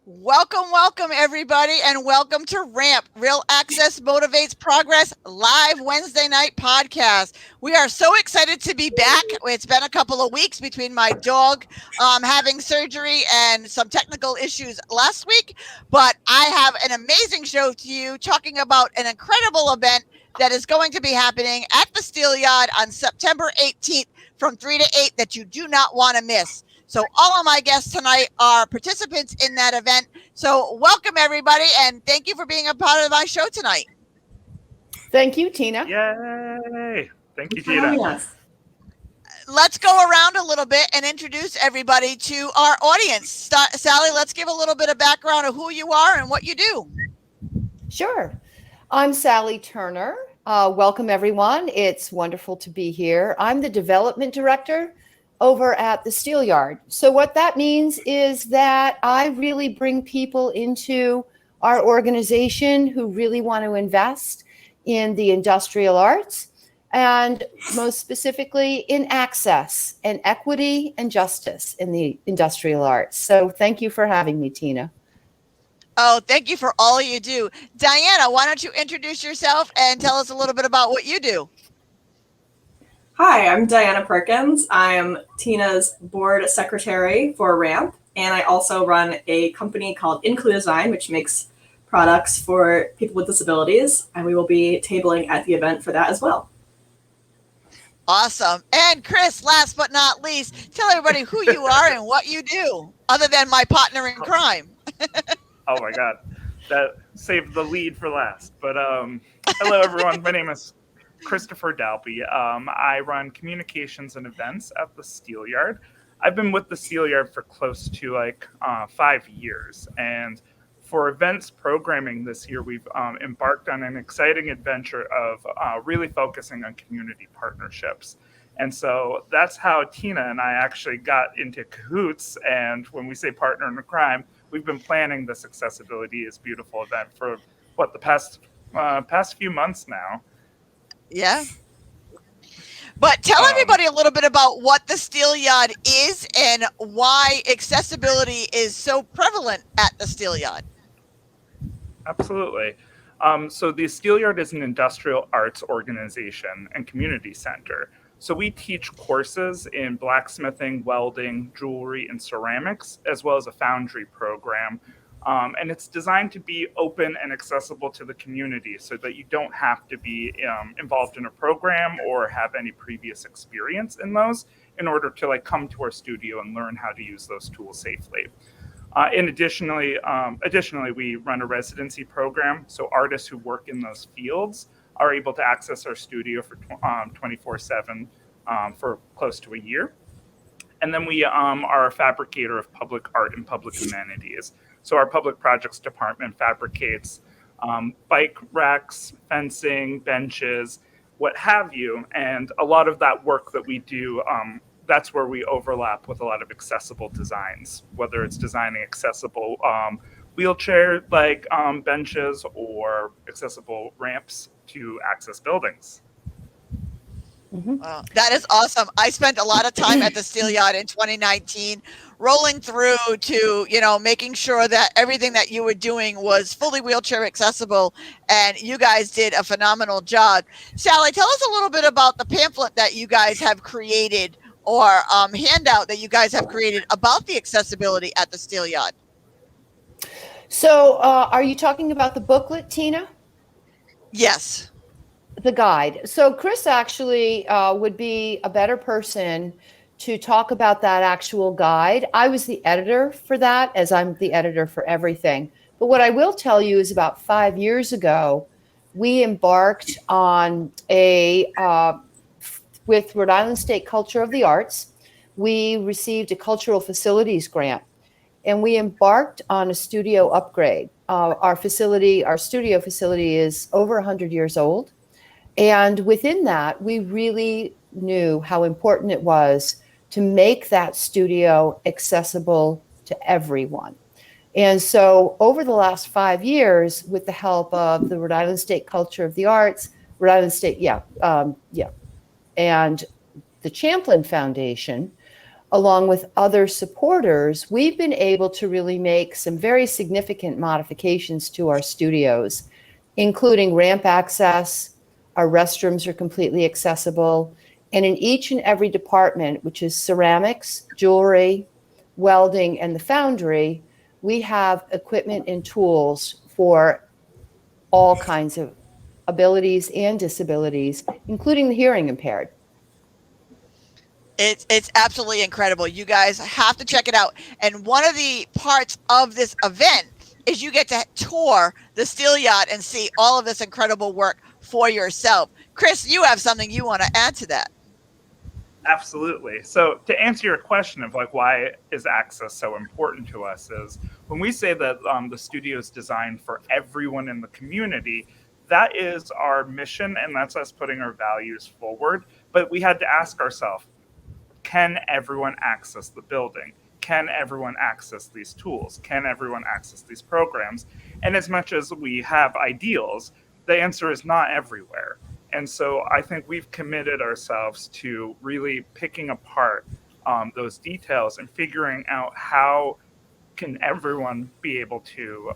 Welcome, everybody, and welcome to RAMP, Real Access Motivates Progress, live Wednesday night podcast. We are so excited to be back. It's been a couple of weeks between my dog having surgery and some technical issues last week, but I have an amazing show to you talking about an incredible event that is going to be happening at the Steel Yard on September 18th from 3 to 8 that you do not want to miss. So all of my guests tonight are participants in that event. So welcome, everybody, and thank you for being a part of my show tonight. Thank you, Tina. Yay! Thank you, Tina. Let's go around a little bit and introduce everybody to our audience. Sally, let's give a little bit of background of who you are and what you do. Sure. I'm Sally Turner. Welcome, everyone. It's wonderful to be here. I'm the development director over at the Steel Yard. So what that means is that I really bring people into our organization who really want to invest in the industrial arts, and most specifically in access and equity and justice in the industrial arts. So thank you for having me, Tina. Oh, thank you for all you do. Diana, why don't you introduce yourself and tell us a little bit about what you do? Hi, I'm Diana Perkins. I am Tina's board secretary for RAMP, and I also run a company called Include Design, which makes products for people with disabilities, and we will be tabling at the event for that as well. Awesome. And Chris, last but not least, tell everybody who you are and what you do, other than my partner in crime. Oh my God, that saved the lead for last. But hello, everyone. My name is Christopher Dalby. I run communications and events at the Steel Yard. I've been with the Steel Yard for close to 5 years. And for events programming this year, we've embarked on an exciting adventure of really focusing on community partnerships. And so that's how Tina and I actually got into cahoots. And when we say partner in crime, we've been planning this Accessibility is Beautiful event for the past few months now. Yeah. But tell everybody a little bit about what the Steel Yard is and why accessibility is so prevalent at the Steel Yard. Absolutely. So the Steel Yard is an industrial arts organization and community center. So we teach courses in blacksmithing, welding, jewelry, and ceramics, as well as a foundry program. And it's designed to be open and accessible to the community so that you don't have to be involved in a program or have any previous experience in those in order to come to our studio and learn how to use those tools safely. Additionally, we run a residency program. So artists who work in those fields are able to access our studio for 24/7 for close to a year. And then we are a fabricator of public art and public amenities. So our public projects department fabricates bike racks, fencing, benches, what have you. And a lot of that work that we do, that's where we overlap with a lot of accessible designs, whether it's designing accessible wheelchair benches or accessible ramps to access buildings. Mm-hmm. Wow, that is awesome. I spent a lot of time at the Steel Yard in 2019, rolling through to, making sure that everything that you were doing was fully wheelchair accessible, and you guys did a phenomenal job. Sally, tell us a little bit about the pamphlet that you guys have created or handout that you guys have created about the accessibility at the Steel Yard. So are you talking about the booklet, Tina? Yes. The guide. So Chris actually would be a better person to talk about that actual guide. I was the editor for that, as I'm the editor for everything. But what I will tell you is about 5 years ago, we embarked on with Rhode Island State Culture of the Arts, we received a cultural facilities grant, and we embarked on a studio upgrade. Our studio facility is over 100 years old. And within that, we really knew how important it was to make that studio accessible to everyone. And so over the last 5 years, with the help of the Rhode Island State Culture of the Arts, and the Champlin Foundation, along with other supporters, we've been able to really make some very significant modifications to our studios, including ramp access. Our restrooms are completely accessible. And in each and every department, which is ceramics, jewelry, welding, and the foundry, we have equipment and tools for all kinds of abilities and disabilities, including the hearing impaired. It's absolutely incredible. You guys have to check it out. And one of the parts of this event is you get to tour the steel yacht and see all of this incredible work for yourself. Chris, you have something you want to add to that. Absolutely. So to answer your question of like why is access so important to us is when we say that the studio is designed for everyone in the community, that is our mission and that's us putting our values forward. But we had to ask ourselves, can everyone access the building? Can everyone access these tools? Can everyone access these programs? And as much as we have ideals, the answer is not everywhere. And so I think we've committed ourselves to really picking apart those details and figuring out how can everyone be able to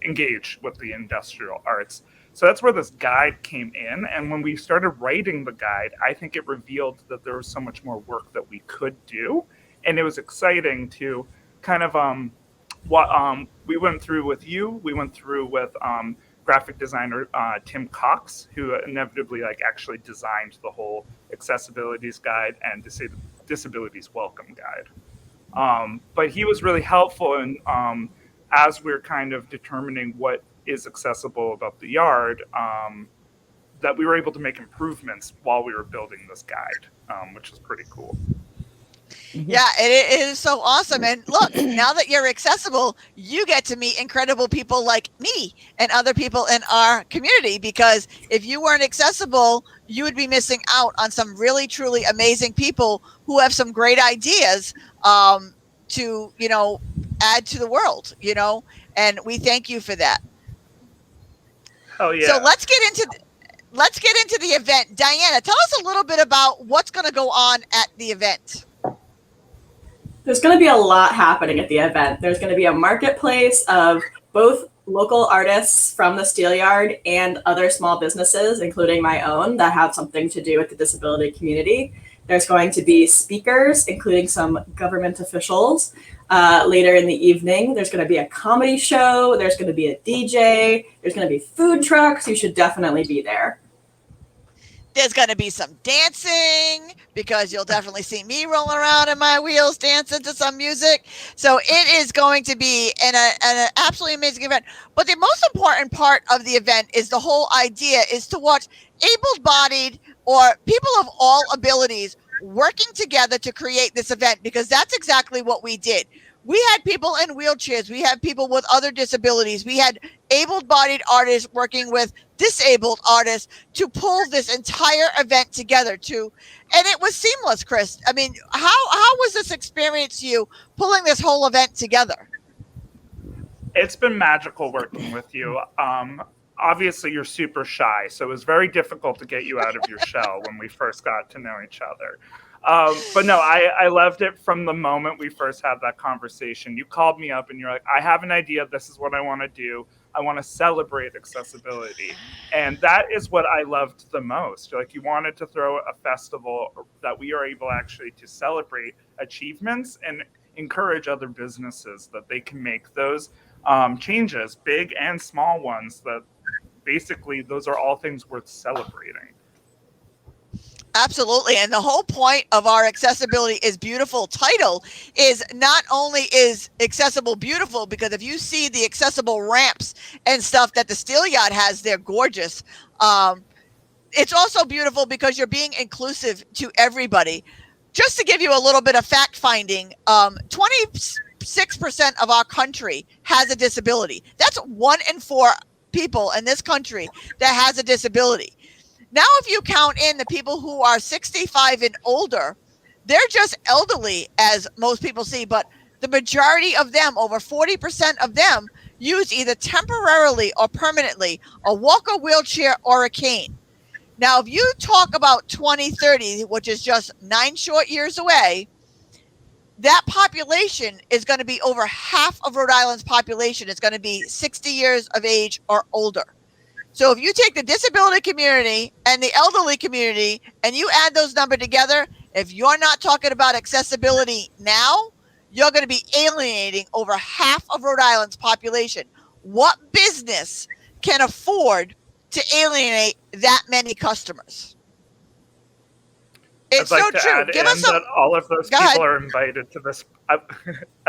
engage with the industrial arts. So that's where this guide came in. And when we started writing the guide, I think it revealed that there was so much more work that we could do. And it was exciting to kind of what we went through with you. We went through with graphic designer Tim Cox, who inevitably actually designed the whole accessibilities guide and disabilities welcome guide. But he was really helpful in as we're kind of determining what is accessible about the yard, that we were able to make improvements while we were building this guide, which is pretty cool. Yeah, it is so awesome. And look, now that you're accessible, you get to meet incredible people like me and other people in our community, because if you weren't accessible, you would be missing out on some really, truly amazing people who have some great ideas to, add to the world, and we thank you for that. Oh, yeah. So let's get into the event. Diana, tell us a little bit about what's going to go on at the event. There's going to be a lot happening at the event. There's going to be a marketplace of both local artists from the steel yard and other small businesses, including my own, that have something to do with the disability community. There's going to be speakers, including some government officials, later in the evening. There's going to be a comedy show. There's going to be a DJ. There's going to be food trucks. You should definitely be there. There's going to be some dancing, because you'll definitely see me rolling around in my wheels dancing to some music. So it is going to be an absolutely amazing event. But the most important part of the event is the whole idea is to watch able-bodied or people of all abilities working together to create this event, because that's exactly what we did. We had people in wheelchairs. We had people with other disabilities. We had able-bodied artists working with disabled artists to pull this entire event together and it was seamless, Chris. I mean, how was this experience, you pulling this whole event together? It's been magical working with you. Obviously, you're super shy, so it was very difficult to get you out of your shell when we first got to know each other. But no, I loved it from the moment we first had that conversation. You called me up and you're like, I have an idea. This is what I want to do. I want to celebrate accessibility. And that is what I loved the most. You wanted to throw a festival that we are able actually to celebrate achievements and encourage other businesses that they can make those changes, big and small ones, that basically those are all things worth celebrating. Absolutely. And the whole point of our Accessibility is Beautiful title is not only is accessible beautiful, because if you see the accessible ramps and stuff that the Steel Yacht has, they're gorgeous. It's also beautiful because you're being inclusive to everybody. Just to give you a little bit of fact finding, 26% of our country has a disability. That's 1 in 4 people in this country that has a disability. Now, if you count in the people who are 65 and older, they're just elderly, as most people see, but the majority of them, over 40% of them, use either temporarily or permanently a walker, wheelchair, or a cane. Now, if you talk about 2030, which is just 9 short years away, that population is going to be over half of Rhode Island's population is going to be 60 years of age or older. So if you take the disability community and the elderly community and you add those numbers together, if you're not talking about accessibility now, you're going to be alienating over half of Rhode Island's population. What business can afford to alienate that many customers? It's I'd so like to true. add Give in us some. that all of those Go people ahead. are invited to this. I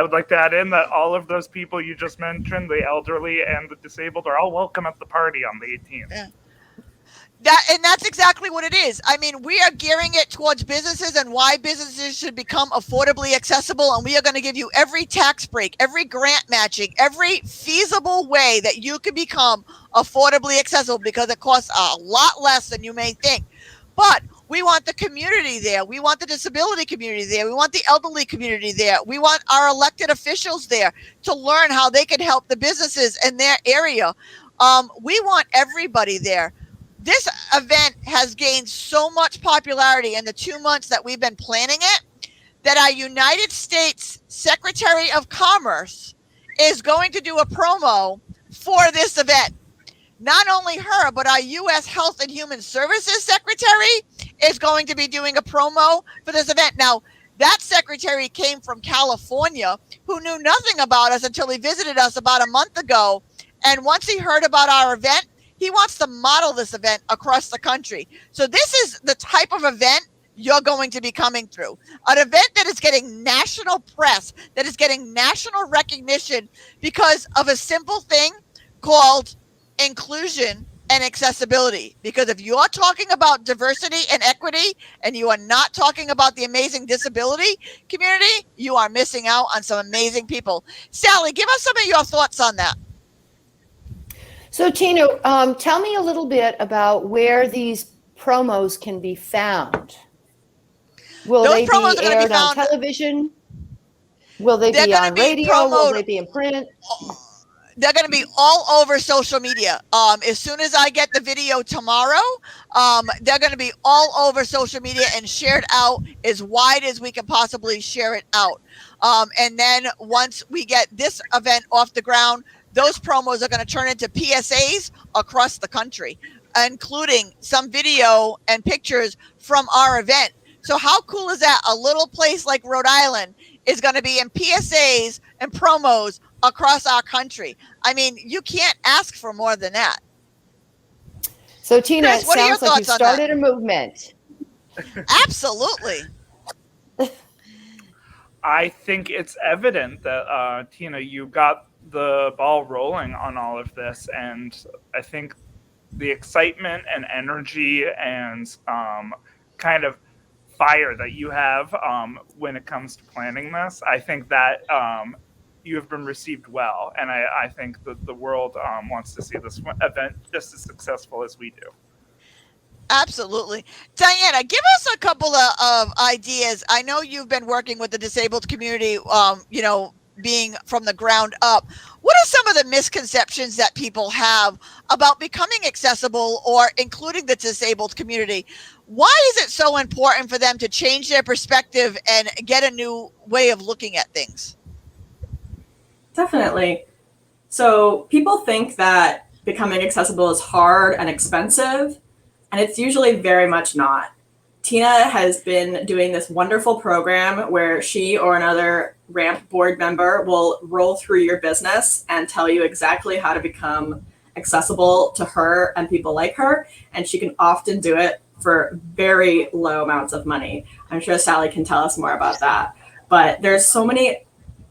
would like to add in that all of those people you just mentioned, the elderly and the disabled, are all welcome at the party on the 18th. Yeah. That's exactly what it is. I mean, we are gearing it towards businesses and why businesses should become affordably accessible. And we are going to give you every tax break, every grant matching, every feasible way that you can become affordably accessible, because it costs a lot less than you may think. But we want the community there. We want the disability community there. We want the elderly community there. We want our elected officials there to learn how they can help the businesses in their area. We want everybody there. This event has gained so much popularity in the 2 months that we've been planning it, that our United States Secretary of Commerce is going to do a promo for this event. Not only her, but our U.S. Health and Human Services Secretary is going to be doing a promo for this event. Now, that secretary came from California, who knew nothing about us until he visited us about a month ago. And once he heard about our event, he wants to model this event across the country. So this is the type of event you're going to be coming through. An event that is getting national press, that is getting national recognition because of a simple thing called inclusion and accessibility. Because if you are talking about diversity and equity and you are not talking about the amazing disability community, you are missing out on some amazing people. Sally, give us some of your thoughts on that. So Tina, tell me a little bit about where these promos can be found. Will Those they promos be are gonna be aired on found- television? Will they They're be gonna on be radio? Will promoted- they be in print? They're going to be all over social media. As soon as I get the video tomorrow, they're going to be all over social media and shared out as wide as we can possibly share it out. And then once we get this event off the ground, those promos are going to turn into PSAs across the country, including some video and pictures from our event. So how cool is that? A little place like Rhode Island is going to be in PSAs and promos across our country. I mean, you can't ask for more than that. So Tina, Chris, it what are your sounds like you've thoughts on that? started a movement. Absolutely. I think it's evident that, Tina, you got the ball rolling on all of this. And I think the excitement and energy and kind of fire that you have when it comes to planning this, I think that you have been received well. And I think that the world wants to see this event just as successful as we do. Absolutely. Diana, give us a couple of ideas. I know you've been working with the disabled community, being from the ground up. What are some of the misconceptions that people have about becoming accessible or including the disabled community? Why is it so important for them to change their perspective and get a new way of looking at things? Definitely. So people think that becoming accessible is hard and expensive, and it's usually very much not. Tina has been doing this wonderful program where she or another RAMP board member will roll through your business and tell you exactly how to become accessible to her and people like her. And she can often do it for very low amounts of money. I'm sure Sally can tell us more about that. But there's so many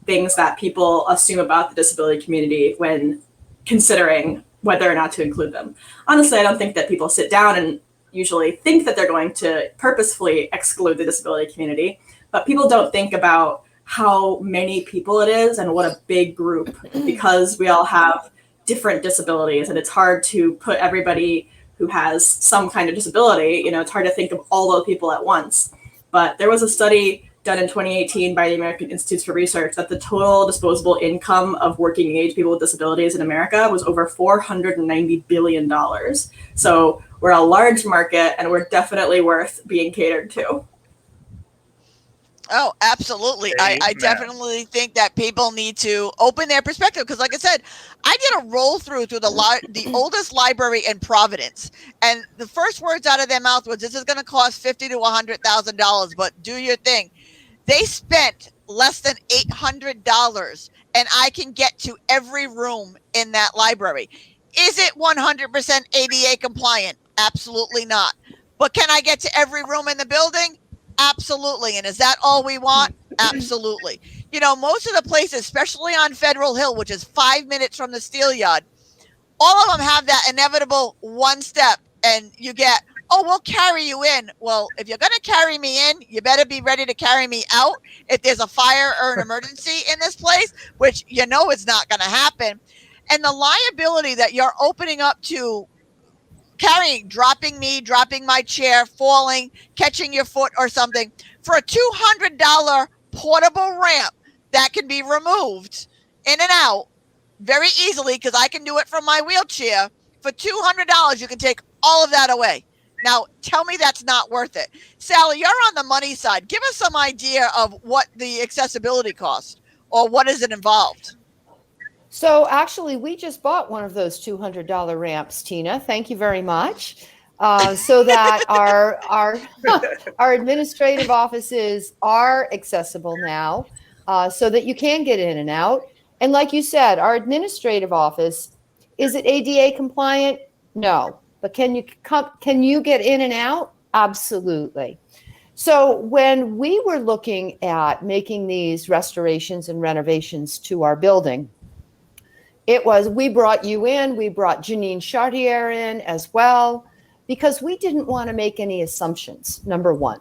things that people assume about the disability community when considering whether or not to include them. Honestly, I don't think that people sit down and usually think that they're going to purposefully exclude the disability community, but people don't think about how many people it is and what a big group, because we all have different disabilities and it's hard to put everybody who has some kind of disability, it's hard to think of all those people at once. But there was a study done in 2018 by the American Institutes for Research that the total disposable income of working age people with disabilities in America was over $490 billion. So we're a large market and we're definitely worth being catered to. Oh, absolutely. I Amen. definitely think that people need to open their perspective because, like I said, I did a roll through the oldest library in Providence, and the first words out of their mouth was, "This is going to cost $50 to $100,000, but do your thing." They spent less than $800, and I can get to every room in that library. Is it 100% ADA compliant? Absolutely not. But can I get to every room in the building? Absolutely. And is that all we want? Absolutely. Most of the places, especially on Federal Hill, which is 5 minutes from the Steel Yard, all of them have that inevitable one step, and you get, "Oh, we'll carry you in." Well, if you're going to carry me in, you better be ready to carry me out if there's a fire or an emergency in this place, which is not going to happen. And the liability that you're opening up to dropping my chair, falling, catching your foot or something for a $200 portable ramp that can be removed in and out very easily because I can do it from my wheelchair. For $200, you can take all of that away. Now, tell me that's not worth it. Sally, you're on the money side. Give us some idea of what the accessibility cost or what is it involved. So actually, we just bought one of those $200 ramps, Tina. Thank you very much. So that our administrative offices are accessible now, so that you can get in and out. And like you said, our administrative office, is it ADA compliant? No, but can you get in and out? Absolutely. So when we were looking at making these restorations and renovations to our building, we brought you in, we brought Janine Chartier in as well, because we didn't want to make any assumptions, number one.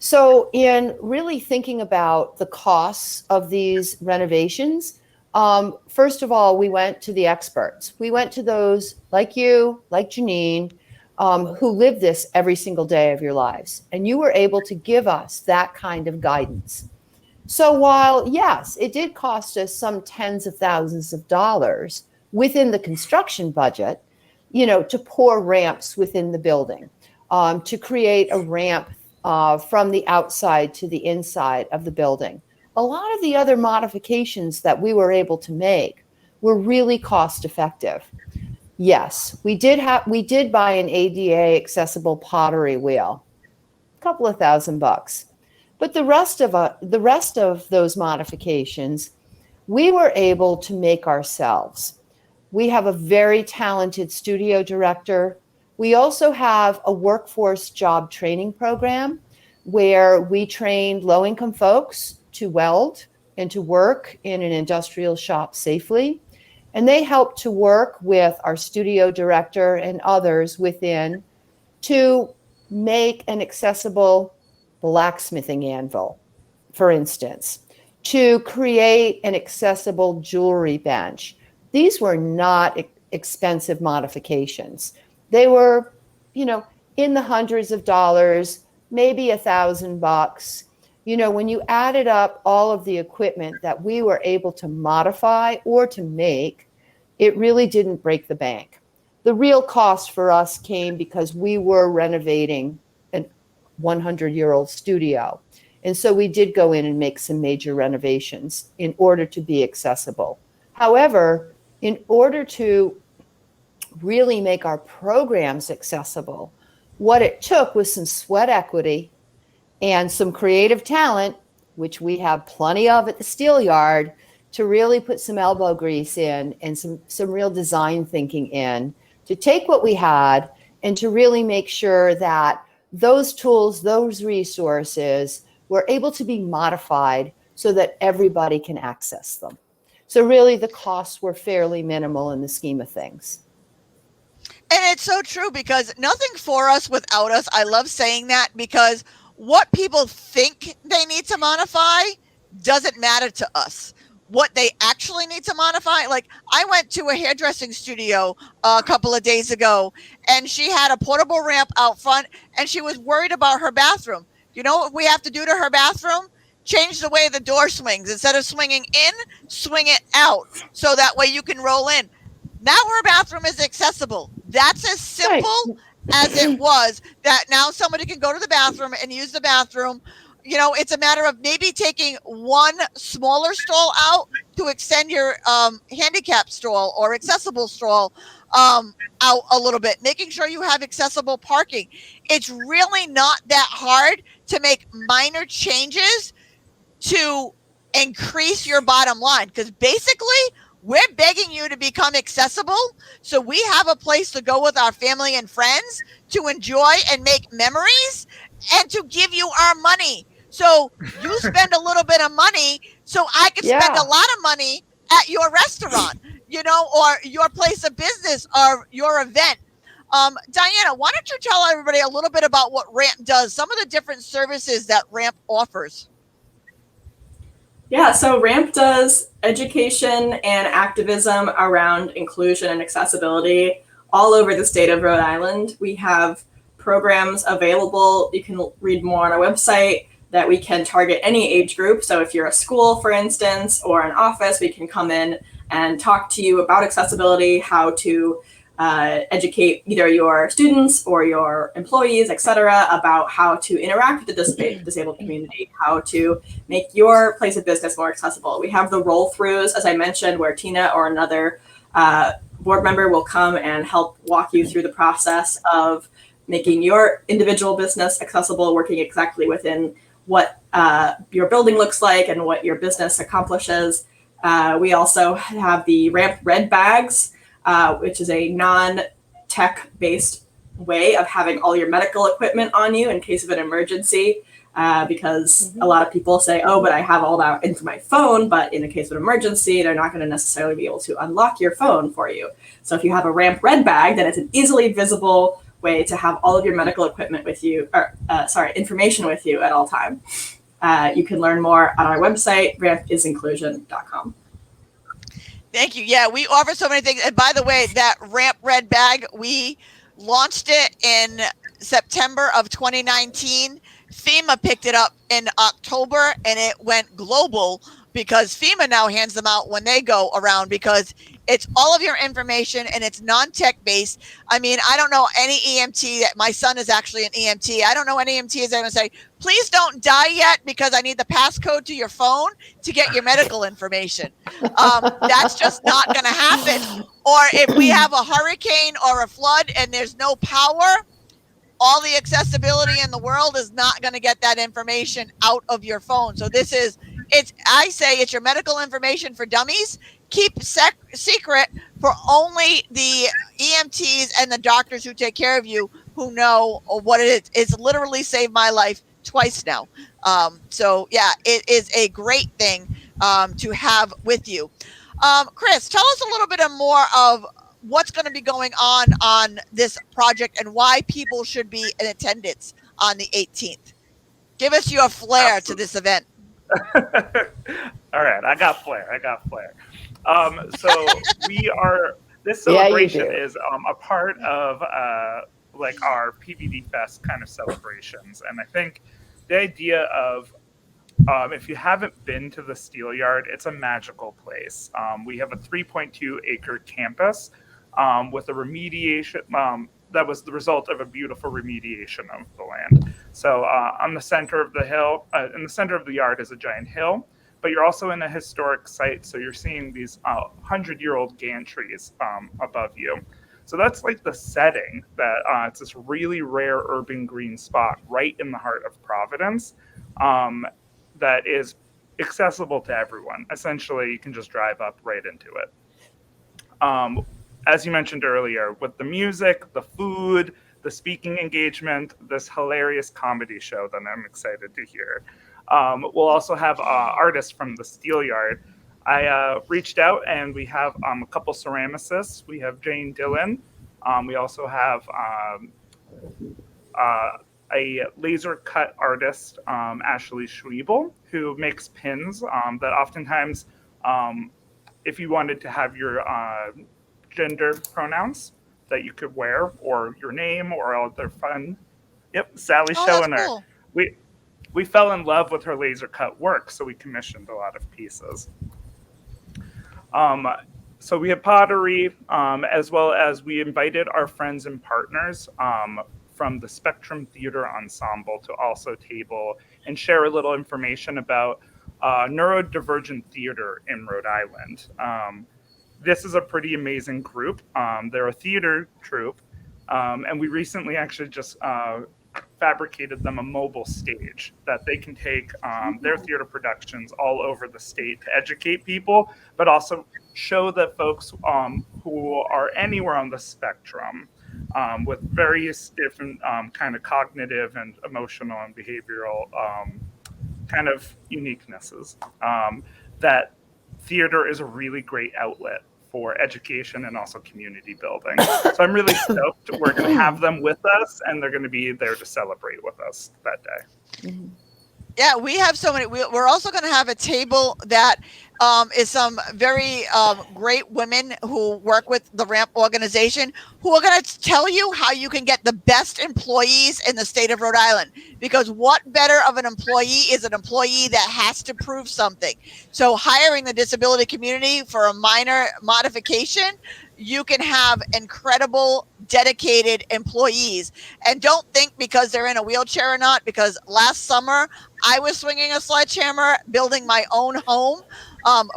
So in really thinking about the costs of these renovations, first of all, we went to the experts. We went to those like you, like Janine, who live this every single day of your lives. And you were able to give us that kind of guidance. So while, yes, it did cost us some tens of thousands of dollars within the construction budget, to pour ramps within the building, to create a ramp from the outside to the inside of the building. A lot of the other modifications that we were able to make were really cost effective. Yes, we did buy an ADA accessible pottery wheel, a couple of $1,000. But the rest of those modifications, we were able to make ourselves. We have a very talented studio director. We also have a workforce job training program where we trained low-income folks to weld and to work in an industrial shop safely. And they helped to work with our studio director and others within to make an accessible blacksmithing anvil, for instance, to create an accessible jewelry bench. These were not expensive modifications. They were, in the hundreds of dollars, maybe $1,000. When you added up all of the equipment that we were able to modify or to make, it really didn't break the bank. The real cost for us came because we were renovating 100-year-old studio. And so we did go in and make some major renovations in order to be accessible. However, in order to really make our programs accessible, what it took was some sweat equity and some creative talent, which we have plenty of at the Steel Yard, to really put some elbow grease in and some real design thinking in, to take what we had and to really make sure that those tools, those resources were able to be modified so that everybody can access them. So really the costs were fairly minimal in the scheme of things. And it's so true because nothing for us without us. I love saying that because what people think they need to modify doesn't matter to us. What they actually need to modify, like I went to a hairdressing studio a couple of days ago and she had a portable ramp out front and she was worried about her bathroom. You know what we have to do to her bathroom? Change the way the door swings. Instead of swinging in, swing it out so that way you can roll in. Now her bathroom is accessible. That's as simple as it was, that now somebody can go to the bathroom and use the bathroom, it's a matter of maybe taking one smaller stall out to extend your handicap stall or accessible stall out a little bit, making sure you have accessible parking. It's really not that hard to make minor changes to increase your bottom line, because basically we're begging you to become accessible so we have a place to go with our family and friends to enjoy and make memories and to give you our money. So you spend a little bit of money so I can spend a lot of money at your restaurant, or your place of business or your event. Diana, why don't you tell everybody a little bit about what Ramp does, some of the different services that Ramp offers? Yeah, so Ramp does education and activism around inclusion and accessibility all over the state of Rhode Island. We have programs available. You can read more on our website that we can target any age group. So if you're a school, for instance, or an office, we can come in and talk to you about accessibility, how to educate either your students or your employees, et cetera, about how to interact with the disabled community, how to make your place of business more accessible. We have the roll-throughs, as I mentioned, where Tina or another board member will come and help walk you through the process of making your individual business accessible, working exactly within what your building looks like and what your business accomplishes. We also have the Ramp Red Bags, which is a non-tech based way of having all your medical equipment on you in case of an emergency, because a lot of people say, oh, but I have all that into my phone, but in the case of an emergency, they're not going to necessarily be able to unlock your phone for you. So if you have a Ramp Red Bag, then it's an easily visible way to have all of your medical equipment with you, or information with you at all time. You can learn more on our website, rampisinclusion.com. Thank you. Yeah, we offer so many things. And by the way, that Ramp Red Bag, we launched it in September of 2019. FEMA picked it up in October and it went global because FEMA now hands them out when they go around, because it's all of your information and it's non-tech based. I mean, I don't know any EMT that my son is actually an EMT. I don't know any EMTs that are going to say, please don't die yet because I need the passcode to your phone to get your medical information. That's just not going to happen. Or if we have a hurricane or a flood and there's no power, all the accessibility in the world is not going to get that information out of your phone. So I say it's your medical information for dummies. Keep secret for only the EMTs and the doctors who take care of you, who know what it is. It's literally saved my life twice now. So yeah, it is a great thing to have with you. Chris, tell us a little bit more of what's going to be going on this project and why people should be in attendance on the 18th. Give us your flair to this event. All right, I got flair. So this celebration is a part of like our PVD Fest kind of celebrations. And I think the idea of, if you haven't been to the Steel Yard, it's a magical place. We have a 3.2 acre campus with a remediation that was the result of a beautiful remediation of the land. So on the center of the hill, in the center of the yard is a giant hill, but you're also in a historic site. So you're seeing these 100-year-old gantries above you. So that's like the setting that it's this really rare urban green spot right in the heart of Providence that is accessible to everyone. Essentially, you can just drive up right into it. As you mentioned earlier, with the music, the food, the speaking engagement, this hilarious comedy show that I'm excited to hear. We'll also have artists from the Steel Yard. I reached out and we have a couple ceramicists. We have Jane Dillon. We also have a laser cut artist, Ashley Schwiebel, who makes pins that oftentimes, if you wanted to have your gender pronouns that you could wear, or your name, or other fun. Yep, Sally's showing her. Cool. We fell in love with her laser cut work, so we commissioned a lot of pieces. So we have pottery, as well as we invited our friends and partners from the Spectrum Theater Ensemble to also table and share a little information about neurodivergent theater in Rhode Island. This is a pretty amazing group. They're a theater troupe, and we recently actually just fabricated them a mobile stage that they can take their theater productions all over the state to educate people, but also show that folks who are anywhere on the spectrum with various different kind of cognitive and emotional and behavioral kind of uniquenesses, that theater is a really great outlet for education and also community building. So I'm really stoked. We're going to have them with us, and they're going to be there to celebrate with us that day. Mm-hmm. Yeah, we have so many. We're also going to have a table that is some very great women who work with the RAMP organization, who are going to tell you how you can get the best employees in the state of Rhode Island. Because what better of an employee is an employee that has to prove something? So hiring the disability community for a minor modification, you can have incredible, dedicated employees. And don't think because they're in a wheelchair or not, because last summer I was swinging a sledgehammer, building my own home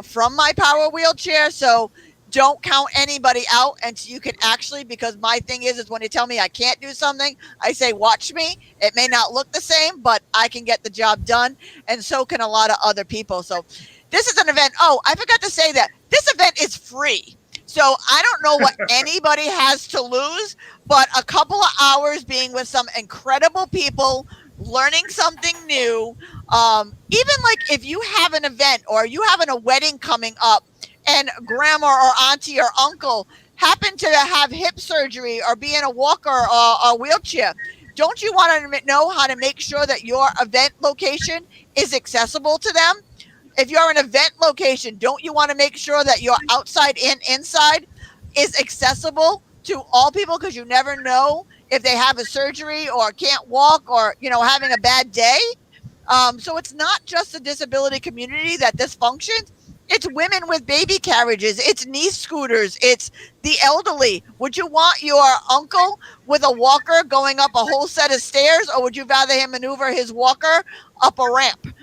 from my power wheelchair. So don't count anybody out until you can actually, because my thing is when you tell me I can't do something, I say, watch me. It may not look the same, but I can get the job done. And so can a lot of other people. So this is an event. Oh, I forgot to say that this event is free. So I don't know what anybody has to lose, but a couple of hours being with some incredible people, learning something new. Even like if you have an event or you having a wedding coming up and grandma or auntie or uncle happen to have hip surgery or be in a walker or a wheelchair, don't you want to know how to make sure that your event location is accessible to them? If you're an event location, don't you want to make sure that your outside and inside is accessible to all people? Because you never know if they have a surgery or can't walk or, having a bad day. So it's not just the disability community that this functions. It's women with baby carriages. It's knee scooters. It's the elderly. Would you want your uncle with a walker going up a whole set of stairs, or would you rather him maneuver his walker up a ramp?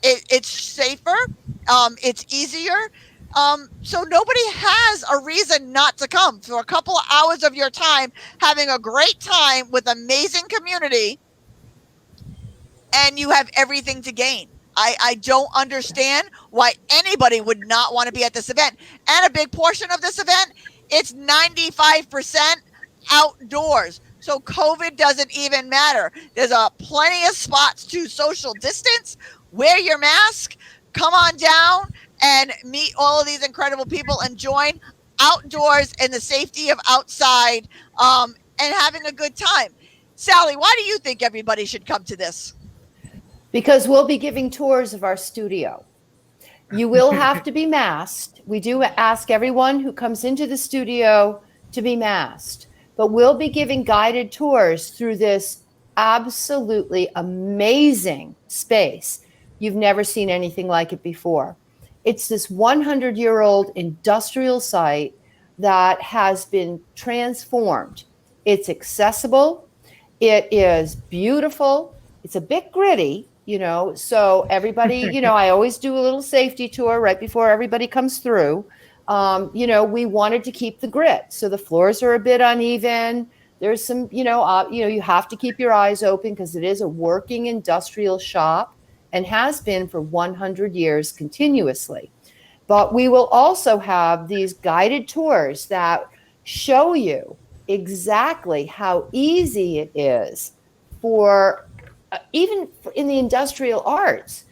It's safer. It's easier. So nobody has a reason not to come for a couple of hours of your time, having a great time with amazing community, and you have everything to gain. I don't understand why anybody would not want to be at this event. And a big portion of this event, it's 95% outdoors. So COVID doesn't even matter. There's plenty of spots to social distance, wear your mask, come on down and meet all of these incredible people and join outdoors in the safety of outside and having a good time. Sally, why do you think everybody should come to this? Because we'll be giving tours of our studio. You will have to be masked. We do ask everyone who comes into the studio to be masked, but we'll be giving guided tours through this absolutely amazing space. You've never seen anything like it before. It's this 100-year-old industrial site that has been transformed. It's accessible. It is beautiful. It's a bit gritty, so everybody, I always do a little safety tour right before everybody comes through. We wanted to keep the grit. So the floors are a bit uneven. There's some, you have to keep your eyes open because it is a working industrial shop and has been for 100 years continuously. But we will also have these guided tours that show you exactly how easy it is for even in the industrial arts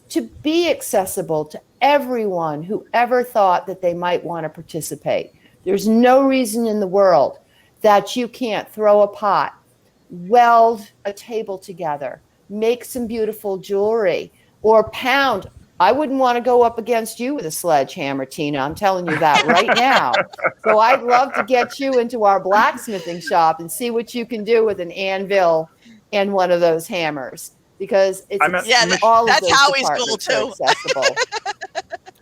to be accessible to everyone who ever thought that they might want to participate. There's no reason in the world that you can't throw a pot, weld a table together, make some beautiful jewelry, or pound. I wouldn't want to go up against you with a sledgehammer, Tina. I'm telling you that right now. So I'd love to get you into our blacksmithing shop and see what you can do with an anvil and one of those hammers, because it's all of those departments are accessible.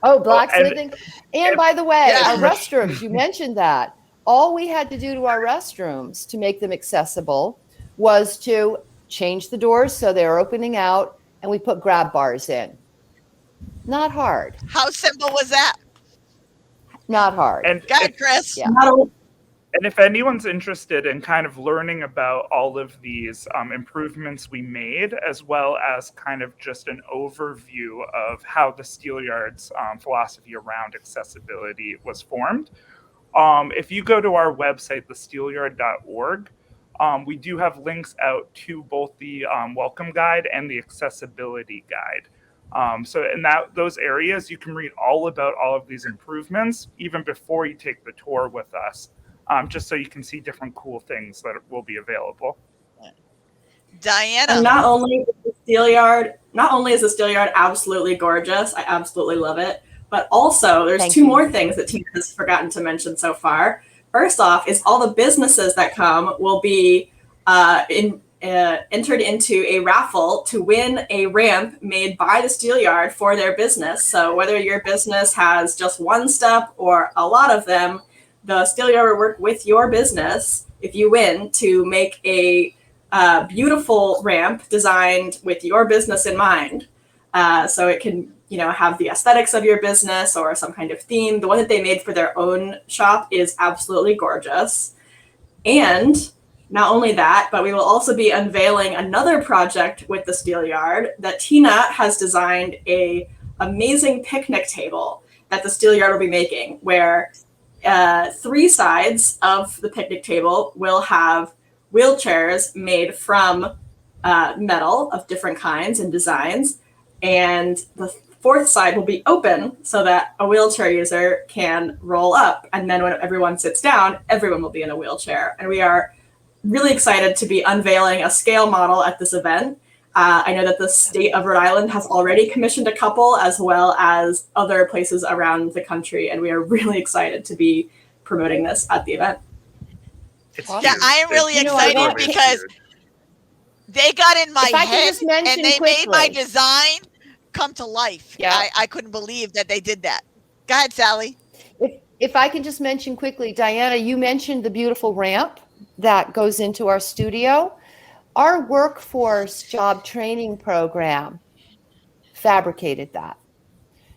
Oh, blacksmithing. And by the way, our restrooms, you mentioned that. All we had to do to our restrooms to make them accessible was to change the doors so they're opening out, and we put grab bars in. Not hard. How simple was that? Not hard. And Go ahead, Chris. Yeah. And if anyone's interested in kind of learning about all of these improvements we made, as well as kind of just an overview of how the Steelyard's philosophy around accessibility was formed, if you go to our website, thesteelyard.org, we do have links out to both the welcome guide and the accessibility guide. So in those areas, you can read all about all of these improvements, even before you take the tour with us. Just so you can see different cool things that will be available. Diana. And not only is the Steelyard absolutely gorgeous, I absolutely love it, but also there's two more things that Tina has forgotten to mention so far. First off is all the businesses that come will be entered into a raffle to win a ramp made by the Steelyard for their business. So whether your business has just one step or a lot of them, the Steelyard will work with your business, if you win, to make a beautiful ramp designed with your business in mind. So it can, have the aesthetics of your business or some kind of theme. The one that they made for their own shop is absolutely gorgeous. And not only that, but we will also be unveiling another project with the Steelyard that Tina has designed a amazing picnic table that the Steelyard will be making, where 3 sides of the picnic table will have wheelchairs made from metal of different kinds and designs. And the 4th side will be open so that a wheelchair user can roll up. And then when everyone sits down, everyone will be in a wheelchair. And we are really excited to be unveiling a scale model at this event. I know that the state of Rhode Island has already commissioned a couple, as well as other places around the country, and we are really excited to be promoting this at the event. Yeah, I am really excited because they got in my head and they made my design come to life. Yeah. I couldn't believe that they did that. Go ahead, Sally. If I can just mention quickly, Diana, you mentioned the beautiful ramp that goes into our studio. Our workforce job training program fabricated that.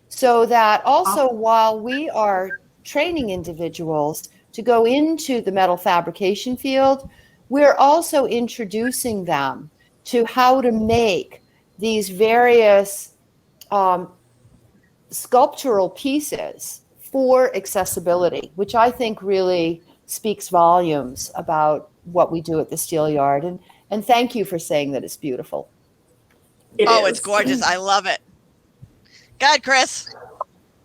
So that also while we are training individuals to go into the metal fabrication field, we're also introducing them to how to make these various sculptural pieces for accessibility, which I think really speaks volumes about what we do at the Steelyard. And thank you for saying that it's beautiful. It's gorgeous. I love it. Go ahead, Chris.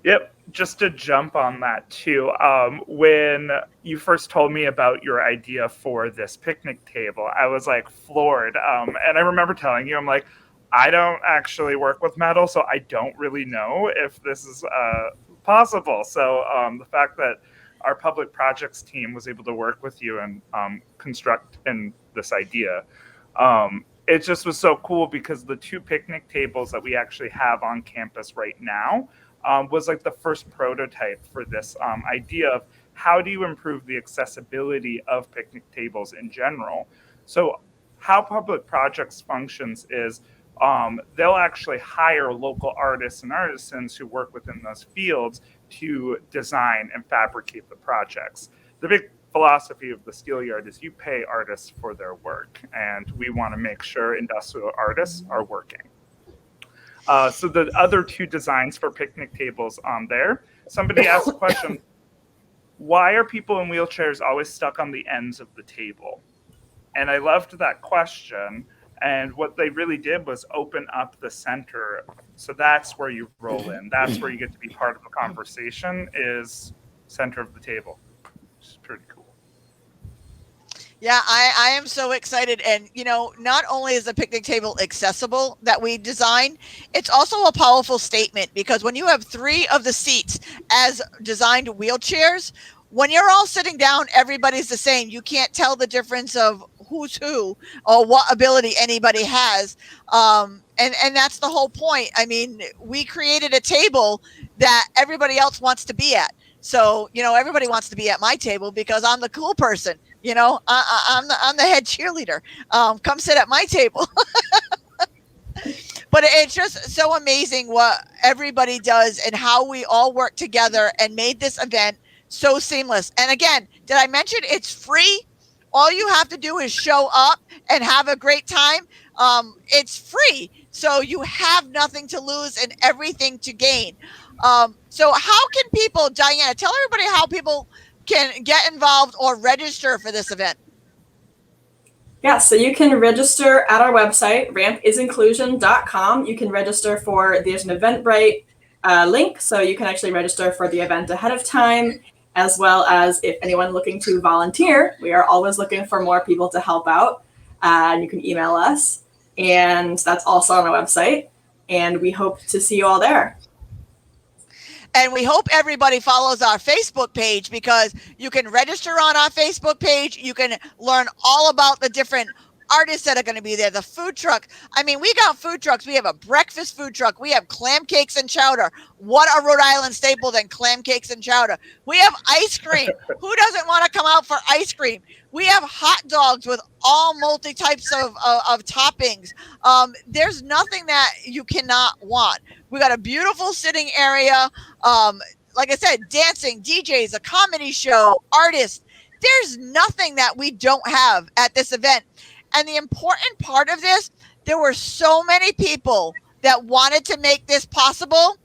Yep. Just to jump on that too, when you first told me about your idea for this picnic table, I was like floored. And I remember telling you, I'm like, I don't actually work with metal, so I don't really know if this is possible. So the fact that our public projects team was able to work with you and construct this idea, it just was so cool because the 2 picnic tables that we actually have on campus right now was like the first prototype for this idea of how do you improve the accessibility of picnic tables in general. So how public projects functions is they'll actually hire local artists and artisans who work within those fields to design and fabricate the projects. The big philosophy of the Steelyard is you pay artists for their work, and we want to make sure industrial artists are working. So the other 2 designs for picnic tables on there, somebody asked a question, why are people in wheelchairs always stuck on the ends of the table? And I loved that question. And what they really did was open up the center. So that's where you roll in. That's where you get to be part of the conversation, is center of the table. It's pretty cool. Yeah, I am so excited. And, not only is the picnic table accessible that we designed, it's also a powerful statement because when you have 3 of the seats as designed wheelchairs, when you're all sitting down, everybody's the same. You can't tell the difference of who's who or what ability anybody has. And that's the whole point. I mean, we created a table that everybody else wants to be at. So, everybody wants to be at my table because I'm the cool person. I'm the head cheerleader. Come sit at my table. But it's just so amazing what everybody does and how we all work together and made this event so seamless. And again, did I mention it's free? All you have to do is show up and have a great time. It's free. So you have nothing to lose and everything to gain. So how can people, Diana, tell everybody how people can get involved or register for this event? Yeah, so you can register at our website, rampisinclusion.com. You can register there's an Eventbrite link, so you can actually register for the event ahead of time, as well as if anyone looking to volunteer. We are always looking for more people to help out. And you can email us, and that's also on our website. And we hope to see you all there. And we hope everybody follows our Facebook page because you can register on our Facebook page. You can learn all about the different artists that are going to be there, the food truck. I mean, we got food trucks. We have a breakfast food truck. We have clam cakes and chowder. What a Rhode Island staple than clam cakes and chowder. We have ice cream. Who doesn't want to come out for ice cream? We have hot dogs with all multi types of toppings. There's nothing that you cannot want. We got a beautiful sitting area. Like I said, dancing, DJs, a comedy show, artists. There's nothing that we don't have at this event. And the important part of this, there were so many people that wanted to make this possible.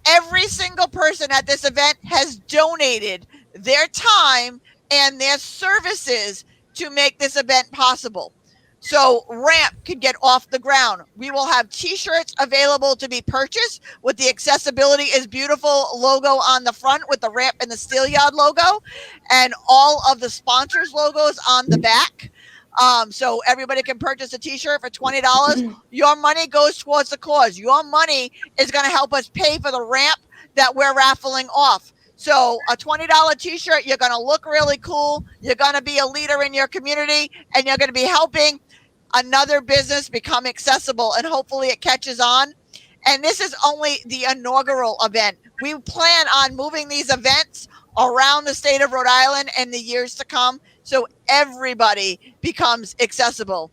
Every single person at this event has donated their time and their services to make this event possible. So Ramp could get off the ground. We will have t-shirts available to be purchased with the Accessibility is Beautiful logo on the front with the Ramp and the Steelyard logo and all of the sponsors logos on the back. So everybody can purchase a t-shirt for $20. Your money goes towards the cause. Your money is going to help us pay for the ramp that we're raffling off. So a $20 t-shirt, you're going to look really cool. You're going to be a leader in your community and you're going to be helping another business become accessible, and hopefully it catches on. And this is only the inaugural event. We plan on moving these events around the state of Rhode Island in the years to come, so everybody becomes accessible.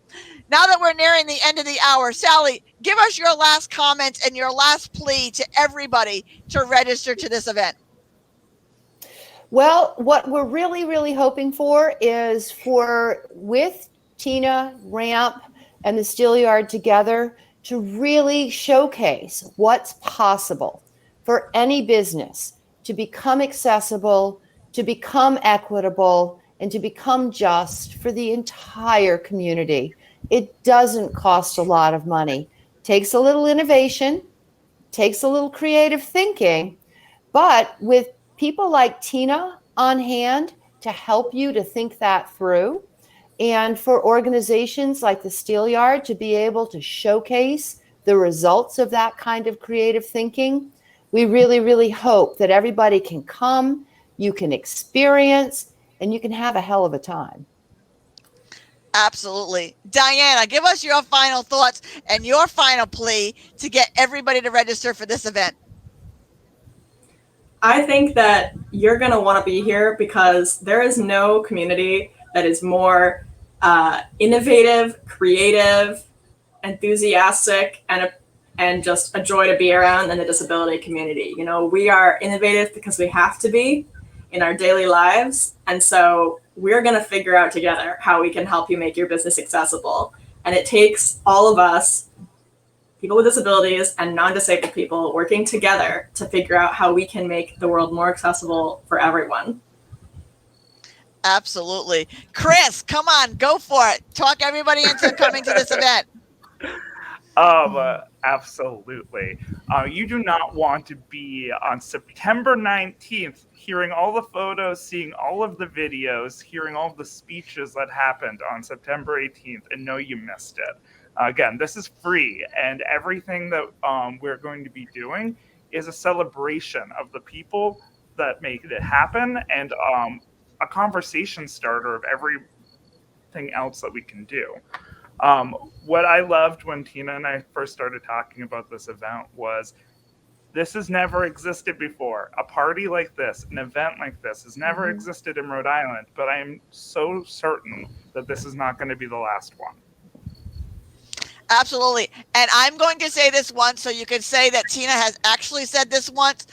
Now that we're nearing the end of the hour, Sally, give us your last comments and your last plea to everybody to register to this event. Well, what we're really, really hoping for is with Tina, Ramp, and the Steelyard together to really showcase what's possible for any business to become accessible, to become equitable, and to become just for the entire community. It doesn't cost a lot of money. It takes a little innovation, takes a little creative thinking, but with people like Tina on hand to help you to think that through, and for organizations like the Steelyard to be able to showcase the results of that kind of creative thinking, we really, really hope that everybody can come, you can experience, and you can have a hell of a time. Absolutely. Diana, give us your final thoughts and your final plea to get everybody to register for this event. I think that you're going to want to be here because there is no community that is more innovative, creative, enthusiastic, and just a joy to be around than the disability community. You know, we are innovative because we have to be in our daily lives. And so we're going to figure out together how we can help you make your business accessible. And it takes all of us, people with disabilities and non-disabled people, working together to figure out how we can make the world more accessible for everyone. Absolutely. Chris, come on, go for it. Talk everybody into coming to this event. Absolutely. You do not want to be on September 19th hearing all the photos, seeing all of the videos, hearing all the speeches that happened on September 18th and know you missed it. Again, this is free, and everything that we're going to be doing is a celebration of the people that make it happen and a conversation starter of everything else that we can do. What I loved when Tina and I first started talking about this event was This has never existed before. A party like this, an event like this, has never existed in Rhode Island, but I am so certain that this is not going to be the last one. Absolutely. And I'm going to say this once so you can say that Tina has actually said this once.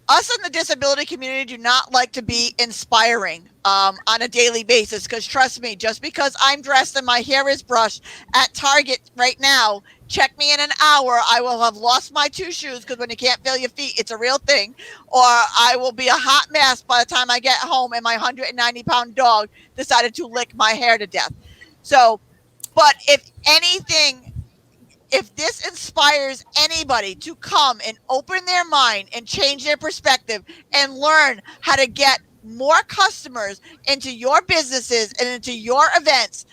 Us in the disability community do not like to be inspiring on a daily basis, because trust me, just because I'm dressed and my hair is brushed at Target right now, check me in an hour, I will have lost my 2 shoes, because when you can't feel your feet, it's a real thing, or I will be a hot mess by the time I get home and my 190-pound dog decided to lick my hair to death. So, but if anything, if this inspires anybody to come and open their mind and change their perspective and learn how to get more customers into your businesses and into your events,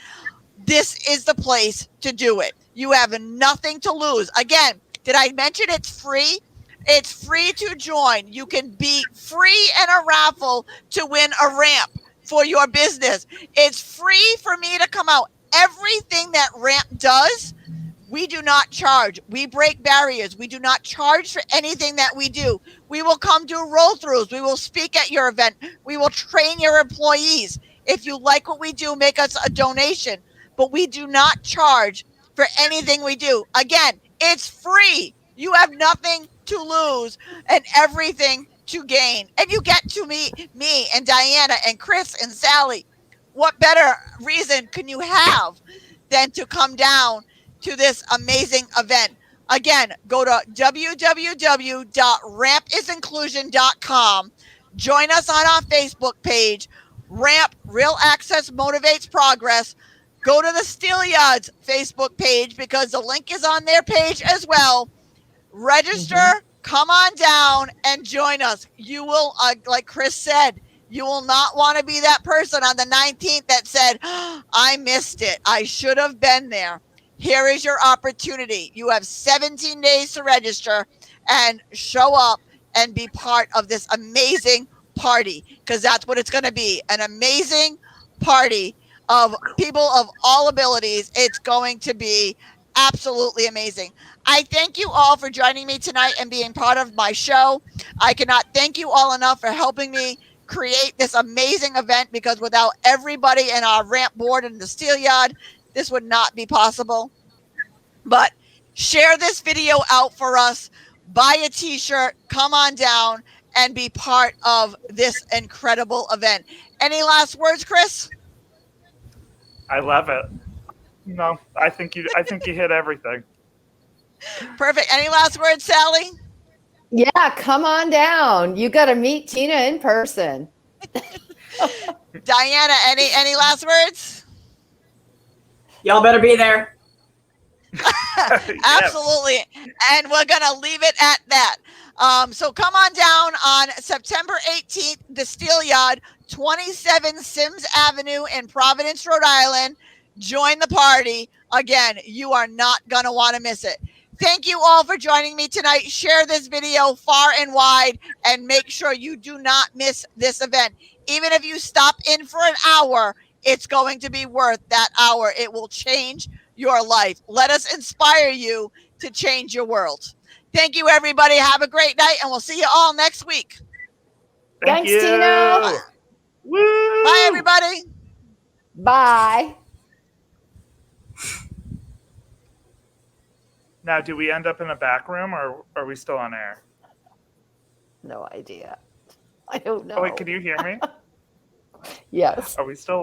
this is the place to do it. You have nothing to lose. Again, did I mention it's free? It's free to join. You can be free in a raffle to win a ramp for your business. It's free for me to come out. Everything that ramp does, we do not charge. We break barriers. We do not charge for anything that we do. We will come do roll-throughs. We will speak at your event. We will train your employees. If you like what we do, make us a donation. But we do not charge for anything we do. Again, it's free. You have nothing to lose and everything to gain. And you get to meet me and Diana and Chris and Sally. What better reason can you have than to come down to this amazing event? Again, go to www.rampisinclusion.com. Join us on our Facebook page, Ramp Real Access Motivates Progress. Go to the Steelyards Facebook page because the link is on their page as well. Register, come on down and join us. You will, like Chris said, you will not want to be that person on the 19th that said, I missed it. I should have been there. Here is your opportunity. You have 17 days to register and show up and be part of this amazing party, because that's what it's going to be, an amazing party of people of all abilities. It's going to be absolutely amazing. I thank you all for joining me tonight and being part of my show. I cannot thank you all enough for helping me create this amazing event, because without everybody in our ramp board in the Steelyard, this would not be possible. But share this video out for us, buy a t-shirt, come on down and be part of this incredible event. Any last words, Chris? I love it. No, I think you hit everything. Perfect. Any last words, Sally? Yeah, come on down. You got to meet Tina in person. Diana, any last words? Y'all better be there. Absolutely. And we're going to leave it at that. So come on down on September 18th, the Steelyard, 27 Sims Avenue in Providence, Rhode Island. Join the party. Again, you are not going to want to miss it. Thank you all for joining me tonight. Share this video far and wide and make sure you do not miss this event. Even if you stop in for an hour, it's going to be worth that hour. It will change your life. Let us inspire you to change your world. Thank you, everybody. Have a great night, and we'll see you all next week. Thanks, you. Tina. Woo! Bye, everybody. Bye. Now, do we end up in a back room, or are we still on air? No idea. I don't know. Oh, wait, can you hear me? Yes. Are we still